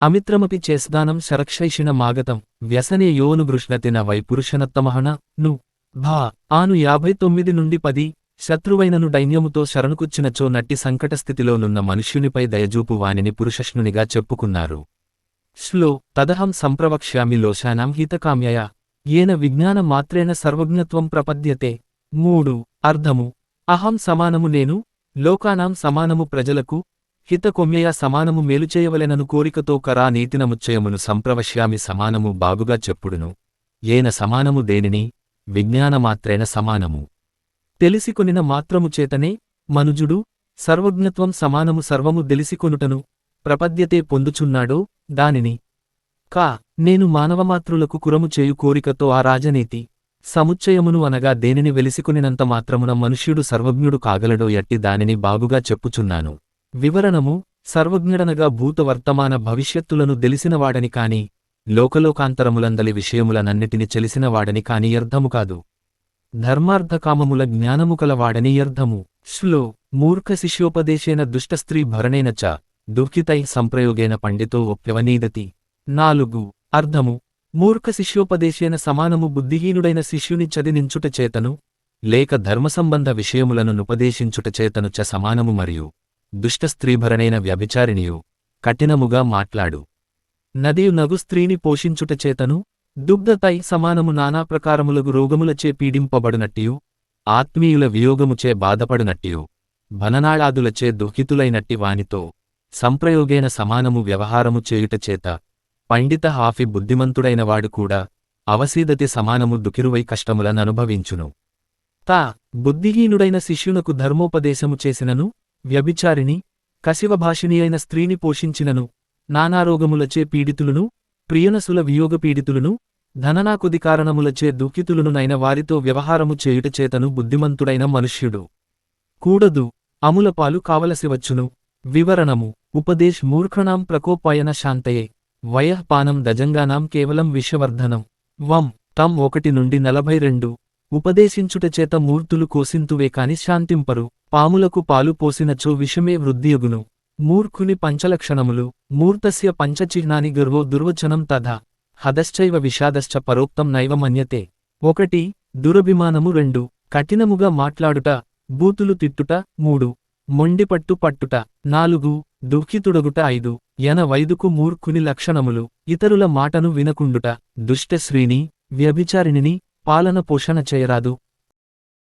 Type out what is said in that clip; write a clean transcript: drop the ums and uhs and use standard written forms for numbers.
అమిత్రమపి చేస్దానం శరక్షైషిణ మాగతం వ్యసనే యోను గృష్ణతిన వైపురుషనత్తమహన ను భా ఆను 59 నుండి 10 శత్రువైనను దైన్యముతో శరణుకుచ్చినచో నట్టి సంకటస్థితిలోనున్న మనుష్యునిపై దయజూపు వానిని పురుషష్ణునిగా చెప్పుకున్నారు. శ్లో తదహం సంప్రవక్ష్యామి లోశానాం హితకామ్యయ ఏన విజ్ఞాన మాత్రేణ సర్వజ్ఞత్వం ప్రపద్యతే. 3 అర్థము అహం సమానము నేను, లోకానాం సమానము ప్రజలకు, హితకొమ్యయ సమానము మేలుచేయవలెనను కోరికతో కరా నీతినముచ్చయమును సంప్రవశ్యామి సమానము బాగుగా చెప్పుడును. ఏన సమానము దేనిని, విజ్ఞానమాత్రేణ సమానము తెలిసికొనిన మాత్రము చేతనే మనుజుడు సర్వజ్ఞత్వం సమానము సర్వము దెలిసికొనుటను ప్రపద్యతే పొందుచున్నాడో దానిని. కా నేను మానవమాతృలకు కురము చేయు కోరికతో ఆ రాజనీతి సముచ్చయమును అనగా దేనిని వెలిసికొనినంత మాత్రమున మనుష్యుడు సర్వజ్ఞుడు కాగలడో యట్టి దానిని బాగుగా చెప్పుచున్నాను. వివరణము సర్వజ్ఞుడనగా భూత వర్తమాన భవిష్యత్తులను దెలిసినవాడని కాని, లోకలోకాంతరములందలి విషయములనన్నిటిని చెలిసినవాడని కాని అర్థము కాదు. ధర్మార్థకామముల జ్ఞానము కలవాడని అర్థము. శ్లో మూర్ఖ శిష్యోపదేశేన దుష్టస్త్రీ భరణేన చ దుఃఖితై సంప్రయోగేన పండితో ఒప్యవనీదతి. 4 అర్థము మూర్ఖ శిష్యోపదేశేన సమానము బుద్ధిహీనుడైన శిష్యుని చదివించుట చేతను, లేక ధర్మసంబంధ విషయములను నుపదేశించుట చేతను చ సమానము మరియు దుష్టస్త్రీభరణైన వ్యభిచారిణియు కఠినముగా మాట్లాడు నదియు నగు స్త్రీని పోషించుట చేతను, దుగ్ధతై సమానము నానా ప్రకారములగు రోగములచే పీడింపబడునట్టియు, ఆత్మీయుల వియోగముచే బాధపడునట్టియు, భననాళాదులచే దుఃఖితులైనట్టి వానితో సంప్రయోగేన సమానము వ్యవహారము చేయుటచేత పండిత హాఫి బుద్ధిమంతుడైనవాడు కూడా అవసీదతి సమానము దుకిరువై కష్టములననుభవించును. తా బుద్ధిహీనుడైన శిష్యునకు ధర్మోపదేశము చేసినను, వ్యభిచారిణి కశివభాషిణి అయిన స్త్రీని పోషించినను, నానారోగములచే పీడితులును, ప్రియునసుల వియోగపీడితులును, ధననాకుది కారణములచే దుఃఖితులును నైన వారితో వ్యవహారము చేయుటచేతను బుద్ధిమంతుడైన మనుష్యుడు కూడదు, అములపాలు కావలసివచ్చును. వివరణము ఉపదేశ్ మూర్ఖణాం ప్రకోపాయన శాంతయే వయఃపానం దజంగానాం కేవలం విషవర్ధనం. వం తం 1 నుండి 42 ఉపదేశించుటచేత మూర్తులు కోసింతువే కాని శాంతింపరు. పాములకు పాలు పోసినచో విషమే వృద్ధియగును. మూర్ఖుని పంచలక్షణములు మూర్తస్య పంచచిహ్నాని గర్వో దుర్వచనం తథా హదశ్చైవ విషాదశ్చ పరోక్తం నైవ మన్యతే. 1 దురభిమానము. 2 కఠినముగా మాట్లాడుట, బూతులు తిట్టుట. 3 మొండిపట్టు పట్టుట. 4 దుఃఖితుడగుట. 5 ఎనవైదుకు మూర్ఖుని లక్షణములు ఇతరుల మాటను వినకుండుట, దుష్టశ్రీని వ్యభిచారిణిని పాలన పోషణ చేయరాదు,